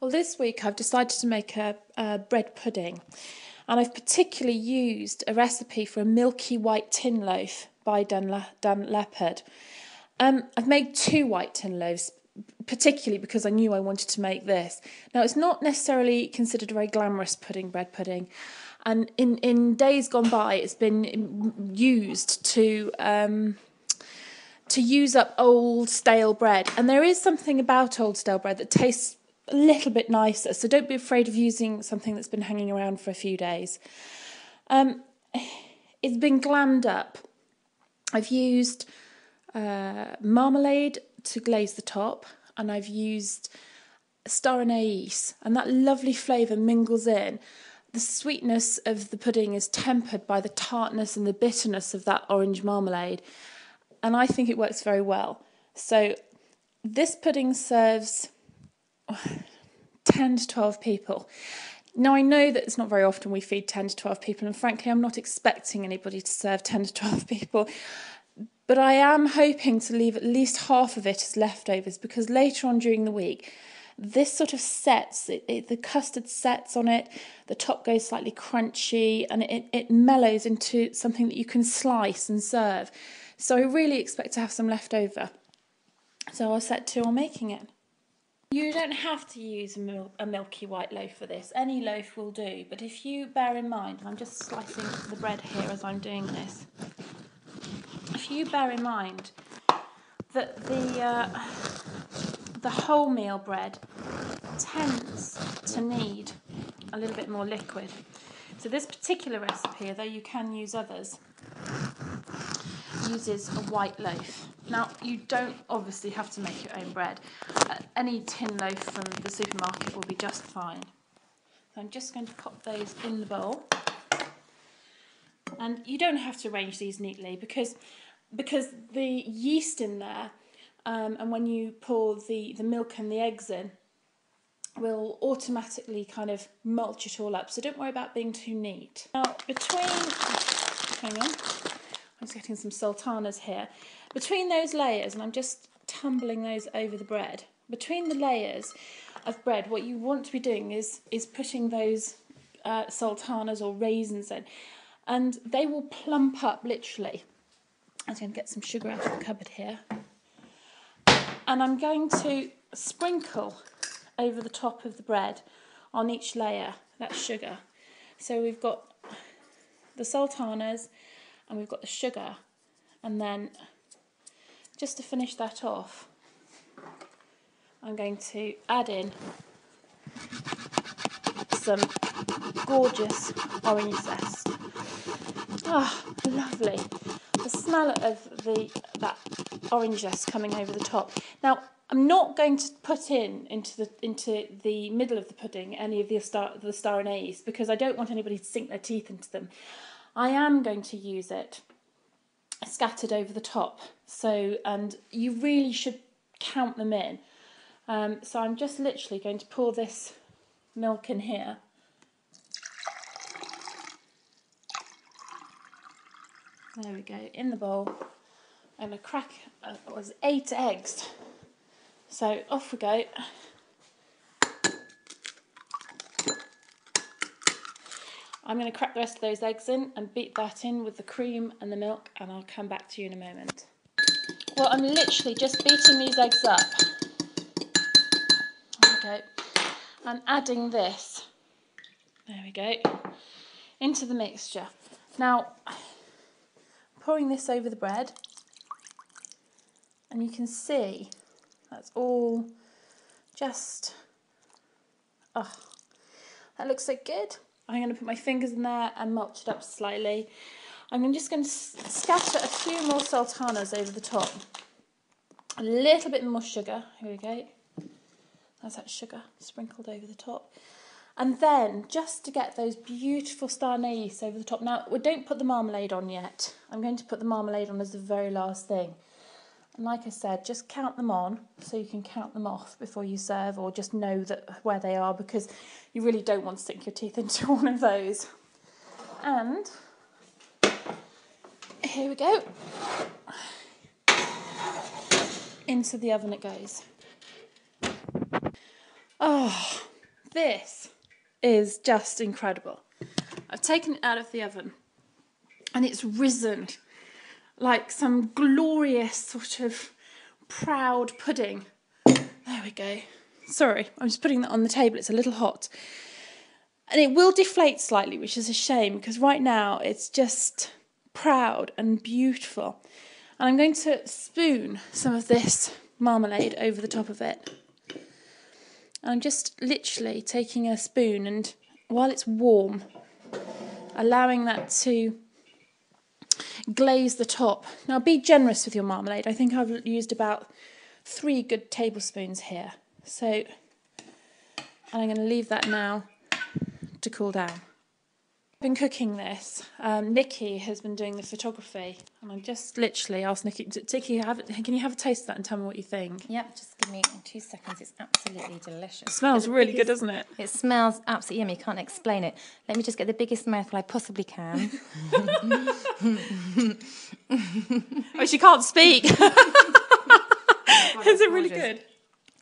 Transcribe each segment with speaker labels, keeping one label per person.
Speaker 1: Well, this week I've decided to make a bread pudding, and I've particularly used a recipe for a milky white tin loaf by Leopard. I've made 2 white tin loaves, particularly because I knew I wanted to make this. Now, it's not necessarily considered a very glamorous bread pudding, and in days gone by, it's been used to use up old stale bread, and there is something about old stale bread that tastes a little bit nicer, so don't be afraid of using something that's been hanging around for a few days. It's been glammed up. I've used marmalade to glaze the top, and I've used star anise, and that lovely flavour mingles in. The sweetness of the pudding is tempered by the tartness and the bitterness of that orange marmalade, and I think it works very well. So this pudding serves 10 to 12 people. Now, I know that it's not very often we feed 10 to 12 people, and frankly, I'm not expecting anybody to serve 10 to 12 people, but I am hoping to leave at least half of it as leftovers, because later on during the week, this sort of sets, the custard sets on it, the top goes slightly crunchy, and it mellows into something that you can slice and serve. So I really expect to have some left over. So I'll set to on making it. You don't have to use a milky white loaf for this. Any loaf will do. But if you bear in mind, and I'm just slicing the bread here as I'm doing this, if you bear in mind that the wholemeal bread tends to need a little bit more liquid. So this particular recipe, although you can use others, uses a white loaf. Now, you don't obviously have to make your own bread. Any tin loaf from the supermarket will be just fine. So I'm just going to pop those in the bowl. And you don't have to arrange these neatly because the yeast in there, and when you pour the milk and the eggs in, will automatically kind of mulch it all up. So don't worry about being too neat. Now, hang on. I'm just getting some sultanas here. Between those layers, and I'm just tumbling those over the bread, between the layers of bread, what you want to be doing is putting those sultanas or raisins in, and they will plump up literally. I'm going to get some sugar out of the cupboard here. And I'm going to sprinkle over the top of the bread on each layer that sugar. So we've got the sultanas, and we've got the sugar, and then just to finish that off, I'm going to add in some gorgeous orange zest. Ah, lovely. The smell of that orange zest coming over the top. Now, I'm not going to put into the middle of the pudding any of the star anise, because I don't want anybody to sink their teeth into them. I am going to use it scattered over the top, and you really should count them in. So I'm just literally going to pour this milk in here. There we go, in the bowl. I'm going to crack, it was 8 eggs. So off we go. I'm going to crack the rest of those eggs in and beat that in with the cream and the milk, and I'll come back to you in a moment. Well, I'm literally just beating these eggs up. There we go. And adding this, there we go, into the mixture. Now, pouring this over the bread, and you can see that's all just, oh, that looks so good. I'm going to put my fingers in there and mulch it up slightly. I'm just going to scatter a few more sultanas over the top. A little bit more sugar. Here we go. That's that sugar sprinkled over the top. And then, just to get those beautiful star anise over the top. Now, we don't put the marmalade on yet. I'm going to put the marmalade on as the very last thing. And like I said, just count them on so you can count them off before you serve, or just know where they are, because you really don't want to stick your teeth into one of those. And here we go. Into the oven it goes. Oh, this is just incredible. I've taken it out of the oven and it's risen like some glorious sort of proud pudding. There we go. Sorry, I'm just putting that on the table. It's a little hot. And it will deflate slightly, which is a shame, because right now it's just proud and beautiful. And I'm going to spoon some of this marmalade over the top of it. And I'm just literally taking a spoon and, while it's warm, allowing that to glaze the top. Now, be generous with your marmalade. I think I've used about 3 good tablespoons here. So, and I'm going to leave that now to cool down. I've been cooking this. Nikki has been doing the photography, and I just literally asked Nikki, can you have a taste of that and tell me what you think?
Speaker 2: Yep, just give me 2 seconds. It's absolutely delicious.
Speaker 1: It smells really good, doesn't it?
Speaker 2: It smells absolutely yummy. Can't explain it. Let me just get the biggest mouthful I possibly can.
Speaker 1: Oh, she can't speak. Is it really good?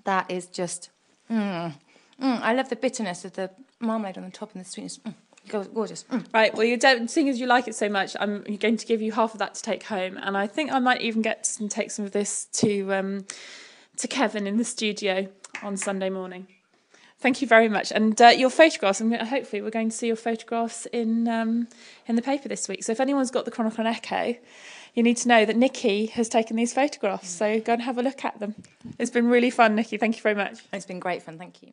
Speaker 2: That is just... I love the bitterness of the marmalade on the top and the sweetness. Gorgeous.
Speaker 1: Right, well, seeing as you like it so much, I'm going to give you half of that to take home, and I think I might even take some of this to Kevin in the studio on Sunday morning. Thank you very much. And your photographs, hopefully we're going to see your photographs in the paper this week. So if anyone's got the Chronicle and Echo, you need to know that Nikki has taken these photographs. So go and have a look at them. It's been really fun, Nikki. Thank you very much.
Speaker 2: It's been great fun. Thank you.